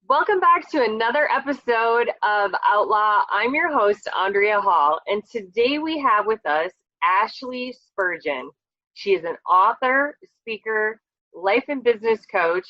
Welcome back to another episode of Outlaw. I'm your host, Andrea Hall, and today we have with us Ashley Spurgeon. She is an author, speaker, life and business coach,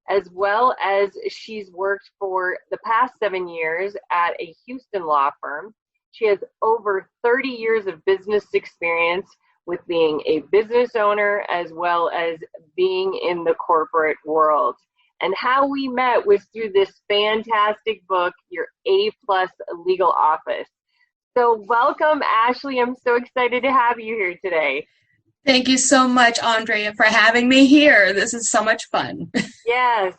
as well as she's worked for the past 7 years at a Houston law firm. She has over 30 years of business experience with being a business owner as well as being in the corporate world. And how we met was through this fantastic book, Your A-Plus Legal Office. So welcome, Ashley. I'm so excited to have you here today. Thank you so much, Andrea, for having me here. This is so much fun. Yes.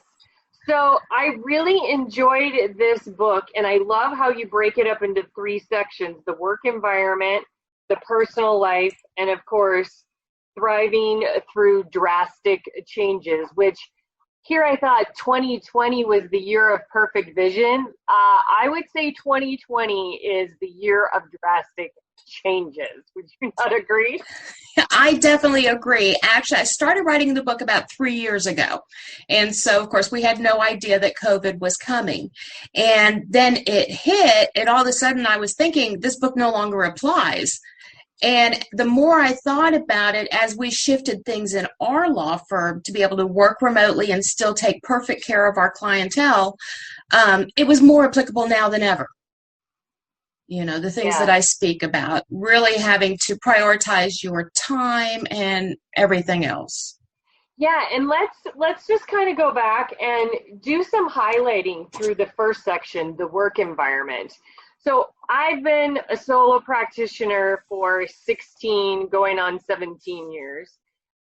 So I really enjoyed this book, and I love how you break it up into 3 sections: the work environment, the personal life, and of course, thriving through drastic changes, which here I thought 2020 was the year of perfect vision. I would say 2020 is the year of drastic changes. Would you not agree? I definitely agree. Actually, I started writing the book about 3 years ago. And so, of course, we had no idea that COVID was coming. And then it hit, and all of a sudden I was thinking, this book no longer applies. And the more I thought about it, as we shifted things in our law firm to be able to work remotely and still take perfect care of our clientele, it was more applicable now than ever. You know, the things that I speak about, really having to prioritize your time and everything else. Yeah, and let's just kind of go back and do some highlighting through the first section, the work environment. So I've been a solo practitioner for 16, going on 17 years.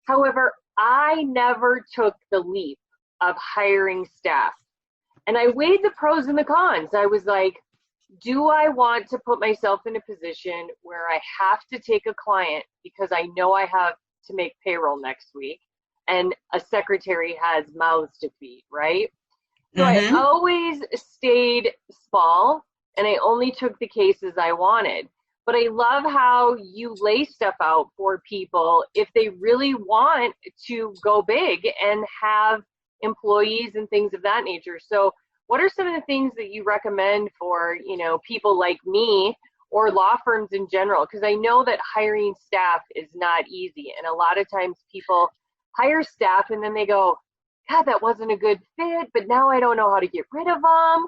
However, I never took the leap of hiring staff. And I weighed the pros and the cons. I was like, do I want to put myself in a position where I have to take a client because I know I have to make payroll next week and a secretary has mouths to feed, right? So I always stayed small. And I only took the cases I wanted. But I love how you lay stuff out for people if they really want to go big and have employees and things of that nature. So what are some of the things that you recommend for, people like me or law firms in general? Because I know that hiring staff is not easy. And a lot of times people hire staff and then they go, God, that wasn't a good fit, but now I don't know how to get rid of them.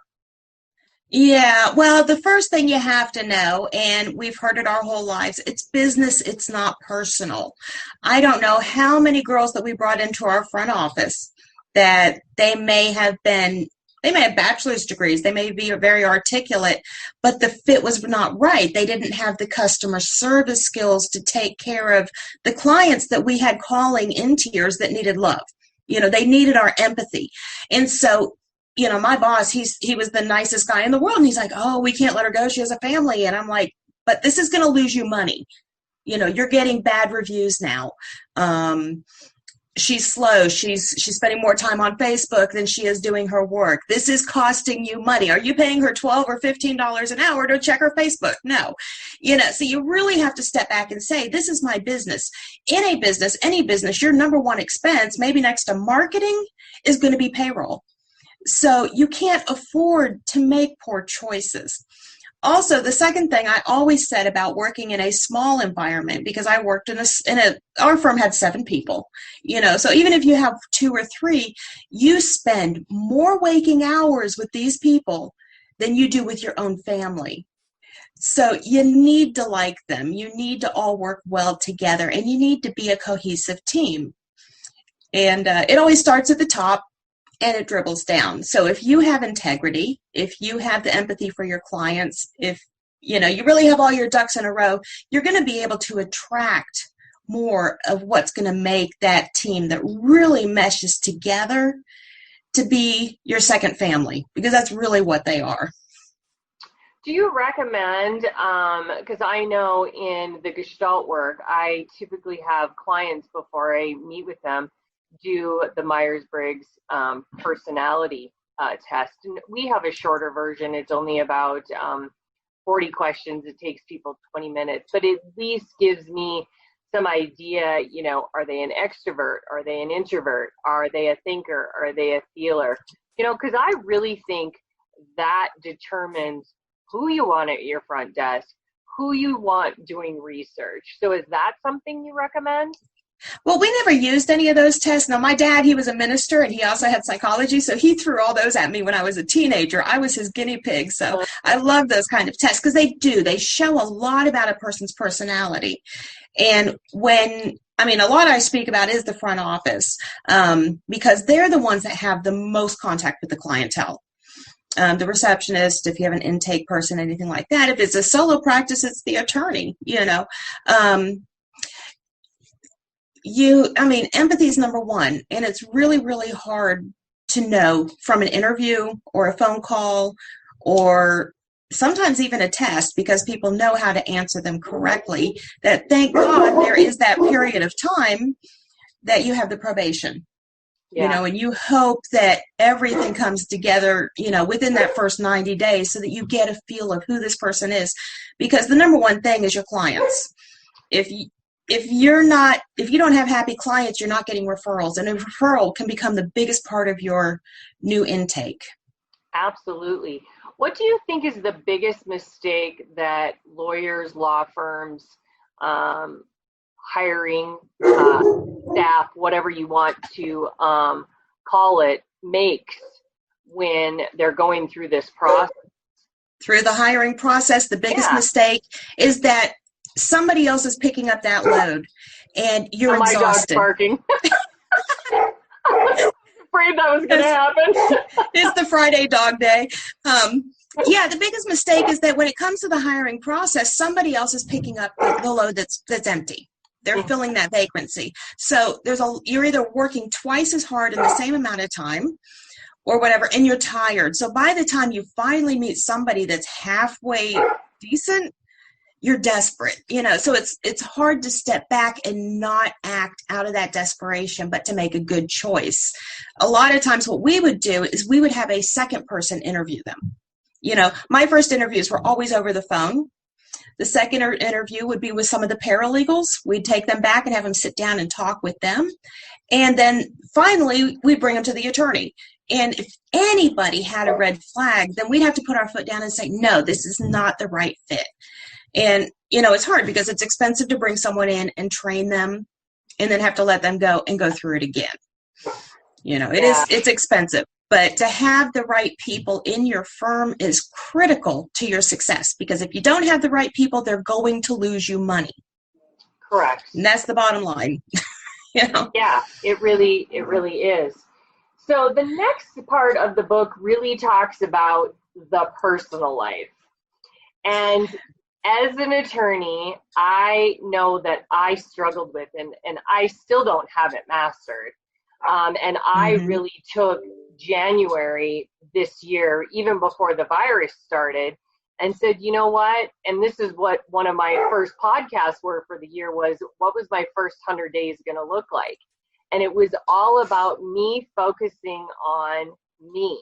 Yeah, well, the first thing you have to know, and we've heard it our whole lives, it's business, it's not personal. I don't know how many girls that we brought into our front office that they may have bachelor's degrees, they may be very articulate, but the fit was not right. They didn't have the customer service skills to take care of the clients that we had calling in tears that needed love. They needed our empathy. And so my boss, he was the nicest guy in the world. And he's like, oh, we can't let her go. She has a family. And I'm like, but this is going to lose you money. You're getting bad reviews now. She's slow. She's spending more time on Facebook than she is doing her work. This is costing you money. Are you paying her $12 or $15 an hour to check her Facebook? No. So you really have to step back and say, this is my business. In a business, any business, your number one expense, maybe next to marketing, is going to be payroll. So you can't afford to make poor choices. Also, the second thing I always said about working in a small environment, because I worked our firm had 7 people, so even if you have 2 or 3, you spend more waking hours with these people than you do with your own family. So you need to like them. You need to all work well together, and you need to be a cohesive team. And it always starts at the top. And it dribbles down. So if you have integrity, if you have the empathy for your clients, if you really have all your ducks in a row, you're going to be able to attract more of what's going to make that team that really meshes together to be your second family, because that's really what they are. Do you recommend, because I know in the Gestalt work, I typically have clients before I meet with them do the Myers-Briggs personality test. And we have a shorter version. It's only about 40 questions. It takes people 20 minutes, but it at least gives me some idea, are they an extrovert? Are they an introvert? Are they a thinker? Are they a feeler? Because I really think that determines who you want at your front desk, who you want doing research. So is that something you recommend? Well, we never used any of those tests. Now, my dad, he was a minister, and he also had psychology, so he threw all those at me when I was a teenager. I was his guinea pig, so I love those kind of tests because they show a lot about a person's personality. And a lot I speak about is the front office, because they're the ones that have the most contact with the clientele. The receptionist, if you have an intake person, anything like that. If it's a solo practice, it's the attorney, empathy is number one, and it's really, really hard to know from an interview or a phone call or sometimes even a test, because people know how to answer them correctly, that thank God there is that period of time that you have the probation. Yeah. And you hope that everything comes together, within that first 90 days so that you get a feel of who this person is. Because the number one thing is your clients. If you don't have happy clients, you're not getting referrals. And a referral can become the biggest part of your new intake. Absolutely. What do you think is the biggest mistake that lawyers, law firms, hiring staff, whatever you want to call it, makes when they're going through this process? Through the hiring process, the biggest mistake is that somebody else is picking up that load and you're exhausted. My dog's barking. Afraid that was going to happen. It's the Friday dog day. The biggest mistake is that when it comes to the hiring process, somebody else is picking up the load that's empty. They're filling that vacancy. So you're either working twice as hard in the same amount of time or whatever, and you're tired. So by the time you finally meet somebody that's halfway decent, you're desperate, so it's hard to step back and not act out of that desperation, but to make a good choice. A lot of times what we would do is we would have a second person interview them. My first interviews were always over the phone. The second interview would be with some of the paralegals. We'd take them back and have them sit down and talk with them. And then finally, we'd bring them to the attorney. And if anybody had a red flag, then we'd have to put our foot down and say, no, this is not the right fit. And, it's hard because it's expensive to bring someone in and train them and then have to let them go and go through it again. It's expensive. But to have the right people in your firm is critical to your success, because if you don't have the right people, they're going to lose you money. Correct. And that's the bottom line. Yeah, it really is. So the next part of the book really talks about the personal life. And as an attorney, I know that I struggled with, and I still don't have it mastered. And I really took January this year, even before the virus started, and said, you know what? And this is what one of my first podcasts were for the year was, what was my first 100 days going to look like? And it was all about me focusing on me,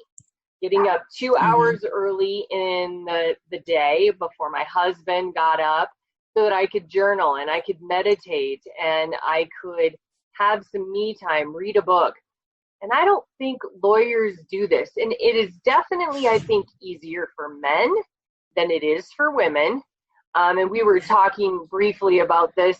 getting up 2 hours early in the day before my husband got up so that I could journal and I could meditate and I could have some me time, read a book. And I don't think lawyers do this. And it is definitely, I think, easier for men than it is for women. And we were talking briefly about this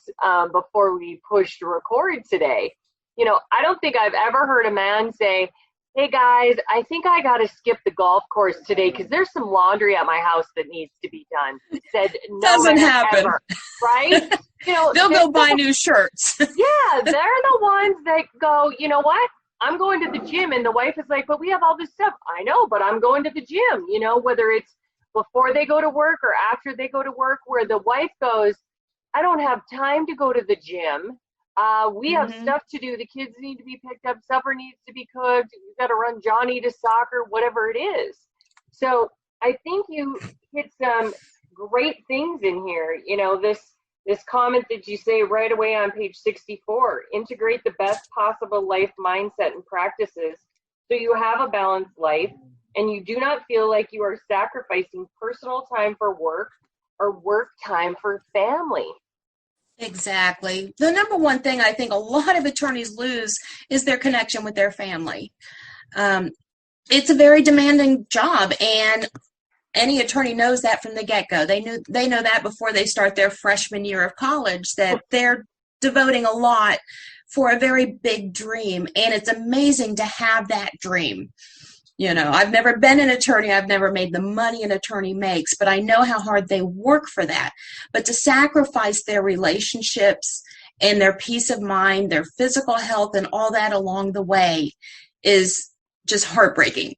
before we pushed record today. I don't think I've ever heard a man say, hey guys, I think I got to skip the golf course today because there's some laundry at my house that needs to be done. Said no. Doesn't happen. Ever, right? They'll go buy new shirts. Yeah, they're the ones that go, you know what? I'm going to the gym. And the wife is like, but we have all this stuff. I know, but I'm going to the gym, whether it's before they go to work or after they go to work, where the wife goes, I don't have time to go to the gym. We have stuff to do. The kids need to be picked up. Supper needs to be cooked. You've got to run Johnny to soccer, whatever it is. So I think you hit some great things in here. This comment that you say right away on page 64, integrate the best possible life mindset and practices so you have a balanced life and you do not feel like you are sacrificing personal time for work or work time for family. Exactly. The number one thing I think a lot of attorneys lose is their connection with their family. It's a very demanding job, and any attorney knows that from the get-go. They know that before they start their freshman year of college, that they're devoting a lot for a very big dream, and it's amazing to have that dream. I've never been an attorney. I've never made the money an attorney makes, but I know how hard they work for that. But to sacrifice their relationships and their peace of mind, their physical health, and all that along the way is just heartbreaking.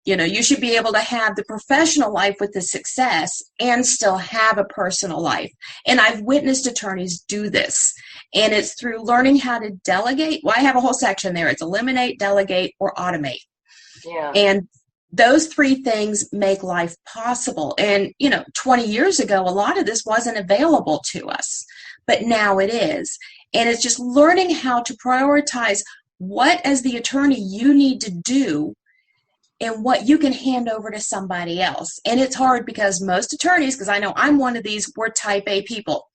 You should be able to have the professional life with the success and still have a personal life. And I've witnessed attorneys do this. And it's through learning how to delegate. Well, I have a whole section there. It's eliminate, delegate, or automate. Yeah. And those three things make life possible. And, 20 years ago, a lot of this wasn't available to us, but now it is. And it's just learning how to prioritize what, as the attorney, you need to do and what you can hand over to somebody else. And it's hard because most attorneys, because I know I'm one of these, we're type A people.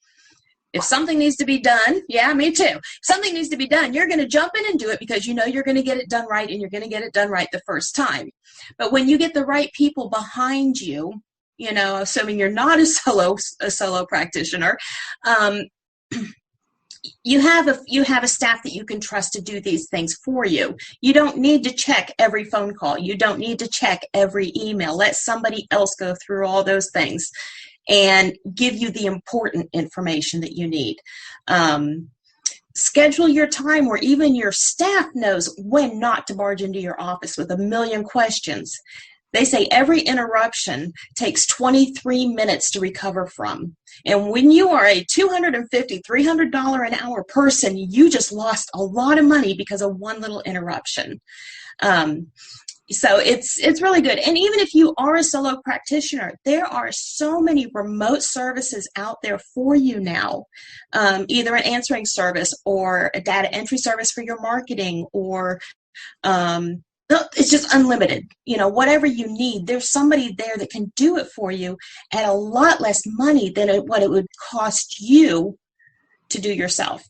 If something needs to be done, yeah, me too. If something needs to be done, you're going to jump in and do it because you're going to get it done right, and you're going to get it done right the first time. But when you get the right people behind you, assuming you're not a solo practitioner, you have a staff that you can trust to do these things for you. You don't need to check every phone call. You don't need to check every email. Let somebody else go through all those things and give you the important information that you need. Schedule your time where even your staff knows when not to barge into your office with a million questions. They say every interruption takes 23 minutes to recover from. And when you are a $250, $300 an hour person, you just lost a lot of money because of one little interruption. So it's really good. And even if you are a solo practitioner, there are so many remote services out there for you now, either an answering service or a data entry service for your marketing, or it's just unlimited. Whatever you need, there's somebody there that can do it for you at a lot less money than what it would cost you to do yourself.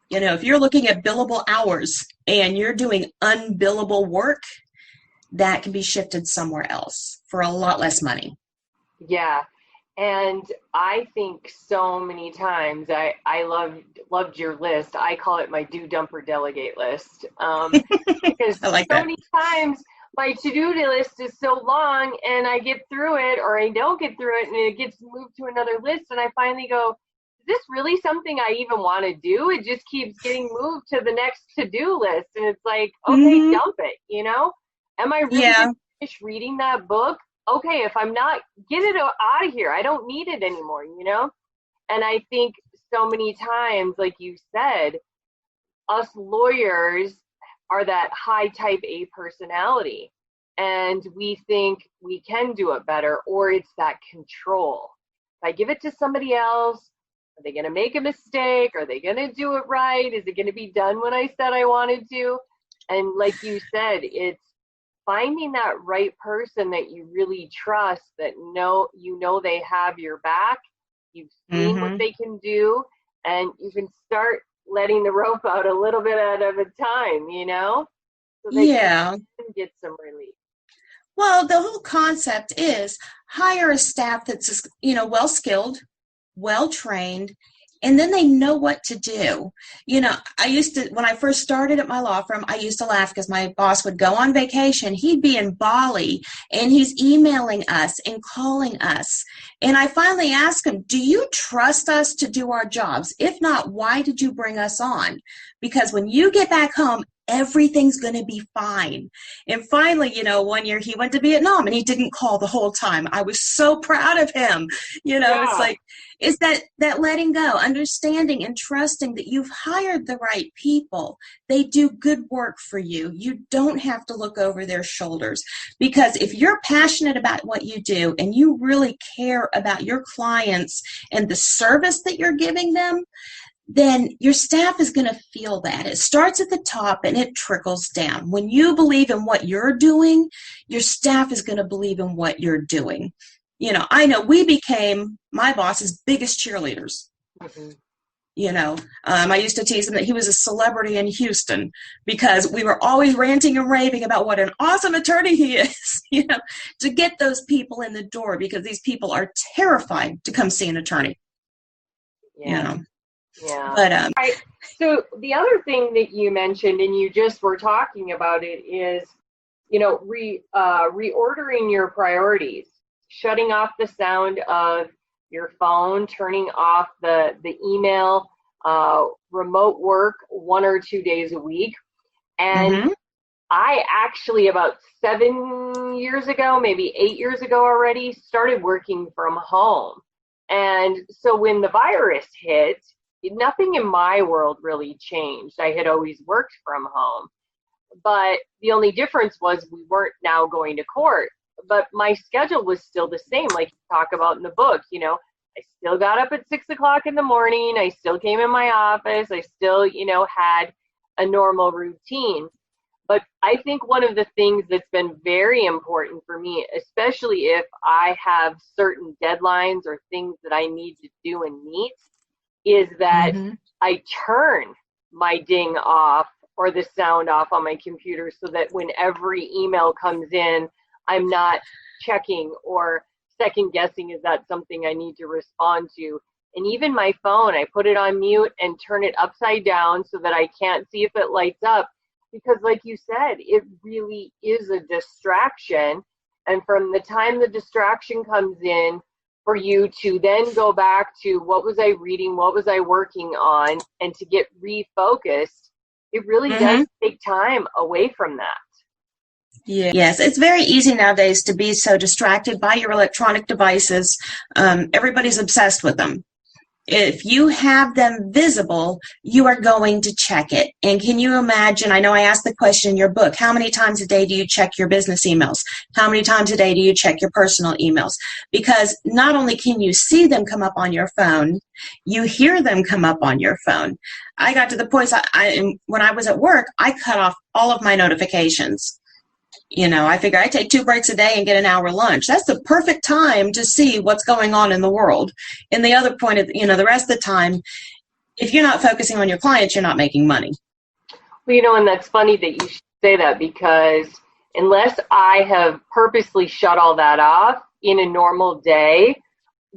If you're looking at billable hours and you're doing unbillable work, that can be shifted somewhere else for a lot less money. Yeah. And I think so many times I loved your list. I call it my do, dump, or delegate list. Because many times my to-do list is so long and I get through it, or I don't get through it, and it gets moved to another list, and I finally go, is this really something I even want to do? It just keeps getting moved to the next to-do list. And it's like, okay, dump it, Am I really going to finish reading that book? Okay, if I'm not, get it out of here. I don't need it anymore, And I think so many times, like you said, us lawyers are that high type A personality, and we think we can do it better, or it's that control. If I give it to somebody else, are they going to make a mistake? Are they going to do it right? Is it going to be done when I said I wanted to? And like you said, it's finding that right person that you really trust, that they have your back, you've seen what they can do, and you can start letting the rope out a little bit at a time, so they can get some relief. Well, the whole concept is hire a staff that's, well-skilled, well-trained, and then they know what to do. When I first started at my law firm, I used to laugh because my boss would go on vacation. He'd be in Bali, and he's emailing us and calling us. And I finally asked him, do you trust us to do our jobs? If not, why did you bring us on? Because when you get back home, everything's going to be fine. And finally, one year he went to Vietnam and he didn't call the whole time. I was so proud of him. It's like, is that letting go, understanding and trusting that you've hired the right people. They do good work for you. You don't have to look over their shoulders, because if you're passionate about what you do and you really care about your clients and the service that you're giving them, then your staff is going to feel that. It starts at the top and it trickles down. When you believe in what you're doing, your staff is going to believe in what you're doing. I know we became my boss's biggest cheerleaders. I used to tease him that he was a celebrity in Houston because we were always ranting and raving about what an awesome attorney he is, to get those people in the door, because these people are terrified to come see an attorney. Yeah. Yeah. But right. So the other thing that you mentioned, and you just were talking about it, is, reordering your priorities, shutting off the sound of your phone, turning off the email, remote work 1 or 2 days a week. And I actually, about 7 years ago, maybe 8 years ago already, started working from home. And so when the virus hit, nothing in my world really changed. I had always worked from home. But the only difference was we weren't now going to court. But my schedule was still the same, like you talk about in the book. I still got up at 6 o'clock in the morning. I still came in my office. I still, had a normal routine. But I think one of the things that's been very important for me, especially if I have certain deadlines or things that I need to do and meet, is that I turn my ding off or the sound off on my computer, so that when every email comes in, I'm not checking or second guessing, is that something I need to respond to? And even my phone, I put it on mute and turn it upside down so that I can't see if it lights up. Because like you said, it really is a distraction. And from the time the distraction comes in, for you to then go back to what was I reading, what was I working on, and to get refocused, it really does take time away from that. Yeah. Yes, it's very easy nowadays to be so distracted by your electronic devices. Everybody's obsessed with them. If you have them visible, you are going to check it. And can you imagine, I know I asked the question in your book, how many times a day do you check your business emails? How many times a day do you check your personal emails? Because not only can you see them come up on your phone, you hear them come up on your phone. I got to the point, when I was at work, I cut off all of my notifications. I figure I take 2 breaks a day and get an hour lunch. That's the perfect time to see what's going on in the world. And the other point of, the rest of the time, if you're not focusing on your clients, you're not making money. Well, and that's funny that you should say that, because unless I have purposely shut all that off in a normal day,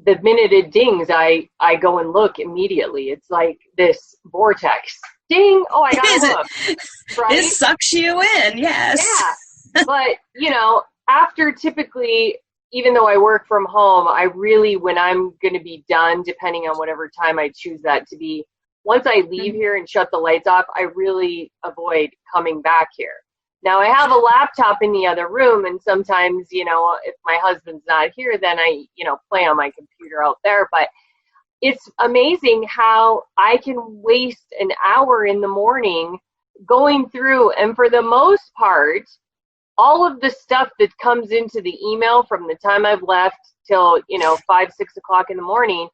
the minute it dings, I go and look immediately. It's like this vortex. Ding! Oh, I got to look. Right? It sucks you in, yes. Yeah. But, after typically, even though I work from home, I really, when I'm going to be done, depending on whatever time I choose that to be, once I leave here and shut the lights off, I really avoid coming back here. Now, I have a laptop in the other room, and sometimes, if my husband's not here, then I, play on my computer out there. But it's amazing how I can waste an hour in the morning going through, and for the most part, all of the stuff that comes into the email from the time I've left till, 5, 6 o'clock in the morning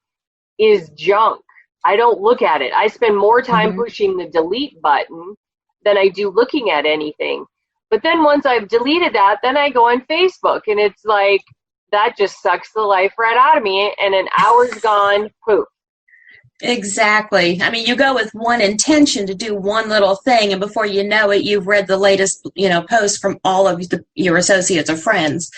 is junk. I don't look at it. I spend more time pushing the delete button than I do looking at anything. But then once I've deleted that, then I go on Facebook, and it's like, that just sucks the life right out of me, and an hour's gone, poof. Exactly. I mean, you go with one intention to do one little thing, and before you know it, you've read the latest, post from all of your associates or friends.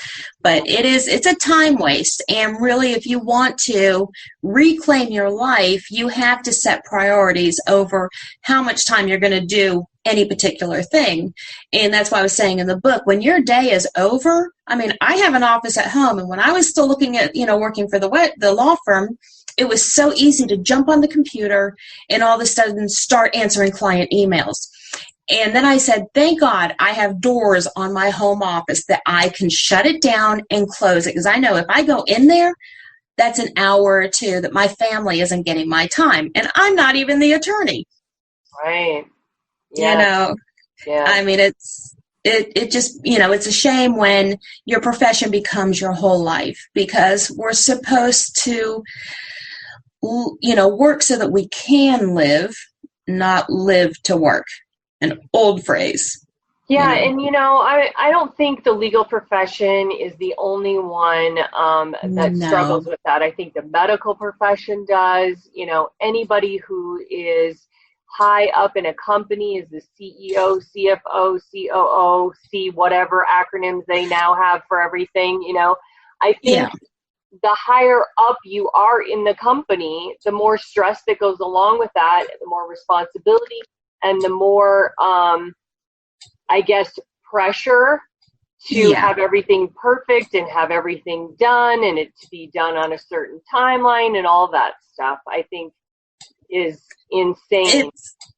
But it's a time waste. And really, if you want to reclaim your life, you have to set priorities over how much time you're going to do any particular thing. And that's why I was saying in the book, when your day is over, I have an office at home, and when I was still looking at, working for the law firm, it was so easy to jump on the computer and all of a sudden start answering client emails. And then I said, thank God I have doors on my home office that I can shut it down and close it. Because I know if I go in there, that's an hour or two that my family isn't getting my time. And I'm not even the attorney. Right. Yeah. Yeah. It just, it's a shame when your profession becomes your whole life, because we're supposed to work so that we can live, not live to work. An old phrase. Yeah, and I don't think the legal profession is the only one that struggles No. with that. I think the medical profession does. Anybody who is high up in a company is the CEO, CFO, COO, C whatever acronyms they now have for everything. I think Yeah. the higher up you are in the company, the more stress that goes along with that, the more responsibility, and the more I guess, pressure to Yeah. have everything perfect and have everything done and it to be done on a certain timeline and all that stuff, I think is insane.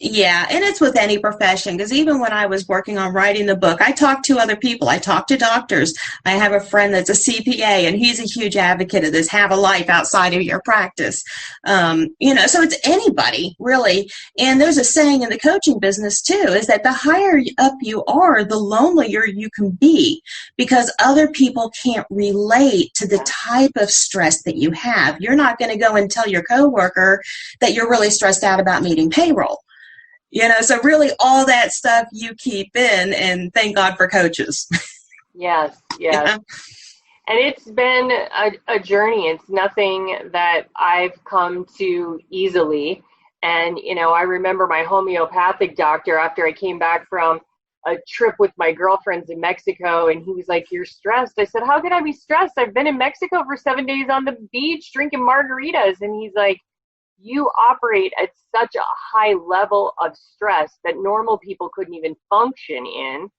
And it's with any profession, because even when I was working on writing the book, I talked to other people. I talked to doctors. I have a friend that's a CPA, and he's a huge advocate of this: have a life outside of your practice. So it's anybody really. And there's a saying in the coaching business too, is that the higher up you are, the lonelier you can be, because other people can't relate to the type of stress that you have. You're not going to go and tell your coworker that you're really stressed out about meeting payroll. So really all that stuff you keep in, and thank God for coaches. Yes. Yeah. And it's been a journey. It's nothing that I've come to easily. And, I remember my homeopathic doctor after I came back from a trip with my girlfriends in Mexico, and he was like, "You're stressed." I said, "How could I be stressed? I've been in Mexico for 7 days on the beach drinking margaritas." And he's like, "You operate at such a high level of stress that normal people couldn't even function in,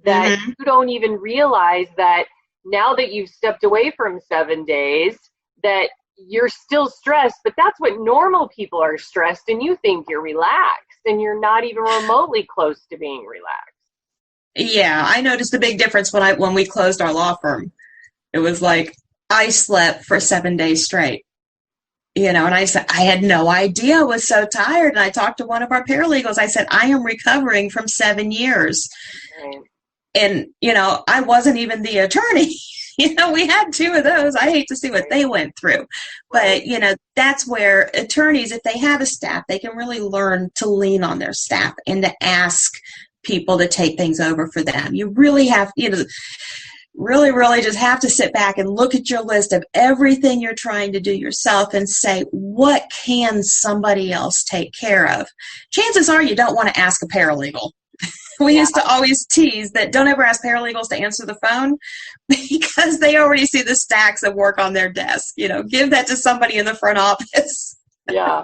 that you don't even realize that now that you've stepped away from 7 days, that you're still stressed, but that's what normal people are stressed, and you think you're relaxed, and you're not even remotely close to being relaxed." Yeah, I noticed a big difference when we closed our law firm. It was like I slept for 7 days straight. And I said, I had no idea. I was so tired. And I talked to one of our paralegals. I said, I am recovering from 7 years. Right. And, I wasn't even the attorney. We had 2 of those. I hate to see what they went through. But, that's where attorneys, if they have a staff, they can really learn to lean on their staff and to ask people to take things over for them. You really have, really, really just have to sit back and look at your list of everything you're trying to do yourself and say, what can somebody else take care of? Chances are you don't want to ask a paralegal. We used to always tease that don't ever ask paralegals to answer the phone, because they already see the stacks of work on their desk. Give that to somebody in the front office. Yeah.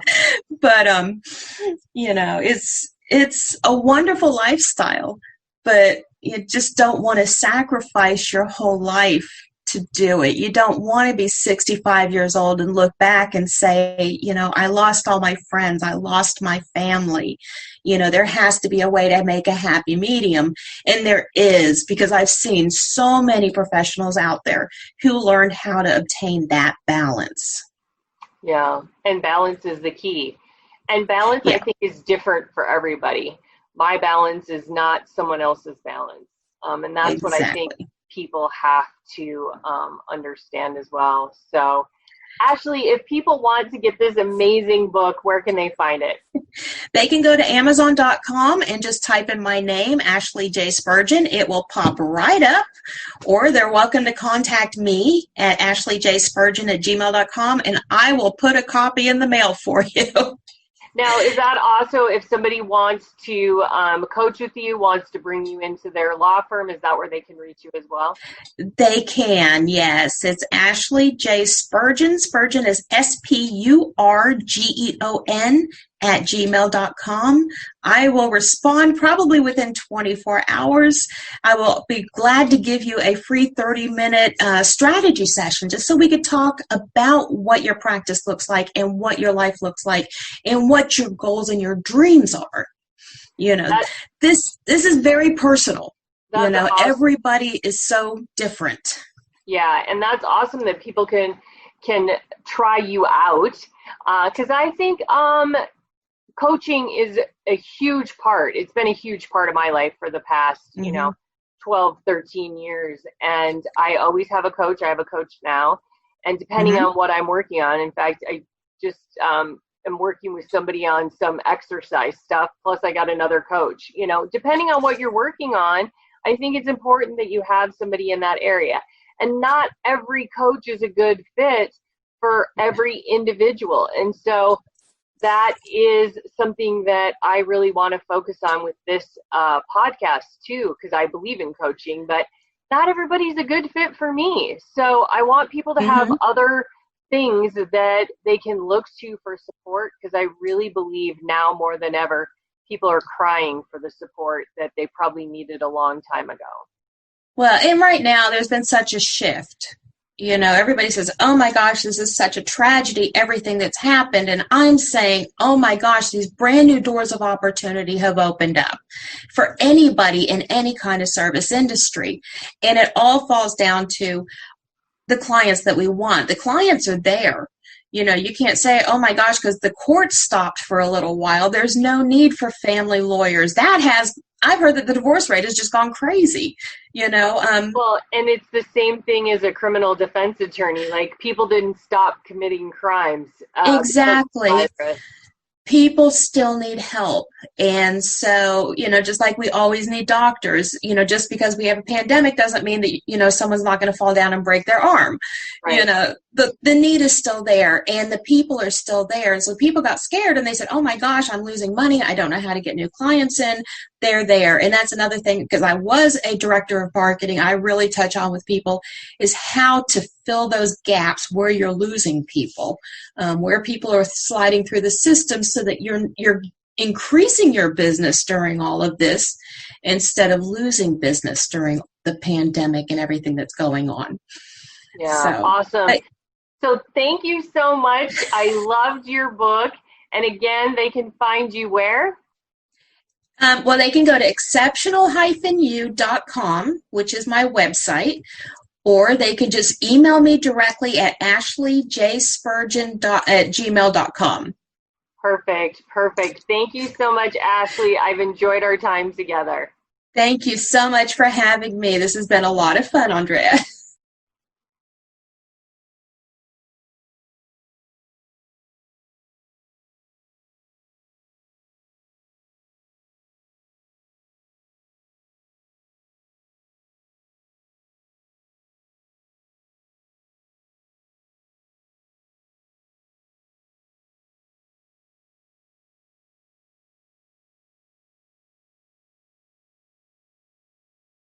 But, it's a wonderful lifestyle, but you just don't want to sacrifice your whole life to do it. You don't want to be 65 years old and look back and say, I lost all my friends. I lost my family. There has to be a way to make a happy medium. And there is, because I've seen so many professionals out there who learned how to obtain that balance. Yeah. And balance is the key. And balance, I think, is different for everybody. My balance is not someone else's balance. And that's what I think people have to understand as well. So, Ashley, if people want to get this amazing book, where can they find it? They can go to Amazon.com and just type in my name, Ashley J. Spurgeon. It will pop right up. Or they're welcome to contact me at ashleyjspurgeon@gmail.com, and I will put a copy in the mail for you. Now, is that also if somebody wants to coach with you, wants to bring you into their law firm, is that where they can reach you as well? They can, yes. It's Ashley J. Spurgeon. Spurgeon is SPURGEON @gmail.com. I will respond probably within 24 hours. I will be glad to give you a free 30-minute strategy session just so we could talk about what your practice looks like and what your life looks like and what your goals and your dreams are. This is very personal. Awesome. Everybody is so different. Yeah, and that's awesome that people can try you out, because I think coaching is a huge part. It's been a huge part of my life for the past, 12, 13 years. And I always have a coach. I have a coach now. And depending on what I'm working on, in fact, I just am working with somebody on some exercise stuff, plus I got another coach. You know, depending on what you're working on, I think it's important that you have somebody in that area. And not every coach is a good fit for every individual. And so that is something that I really want to focus on with this podcast too, because I believe in coaching, but not everybody's a good fit for me. So I want people to have other things that they can look to for support, because I really believe now more than ever, people are crying for the support that they probably needed a long time ago. Well, and right now there's been such a shift. You know, everybody says, oh my gosh, this is such a tragedy, everything that's happened. And I'm saying, oh my gosh, these brand new doors of opportunity have opened up for anybody in any kind of service industry. And it all falls down to the clients that we want. The clients are there. You know, you can't say, oh my gosh, because the court stopped for a little while. There's no need for family lawyers. I've heard that the divorce rate has just gone crazy, you know. Well, and it's the same thing as a criminal defense attorney. Like, people didn't stop committing crimes. Exactly. People still need help. And so, you know, just like we always need doctors, you know, just because we have a pandemic doesn't mean that, you know, someone's not going to fall down and break their arm. Right. You know, the need is still there and the people are still there. And so people got scared and they said, oh my gosh, I'm losing money. I don't know how to get new clients in. They're there. And that's another thing, because I was a director of marketing, I really touch on with people is how to fill those gaps where you're losing people, where people are sliding through the system so that you're increasing your business during all of this instead of losing business during the pandemic and everything that's going on. Yeah, so, awesome. So thank you so much. I loved your book. And again, they can find you where? Well, they can go to exceptional-u.com, which is my website, or they can just email me directly at ashleyjspurgeon@gmail.com. Perfect. Thank you so much, Ashley. I've enjoyed our time together. Thank you so much for having me. This has been a lot of fun, Andrea.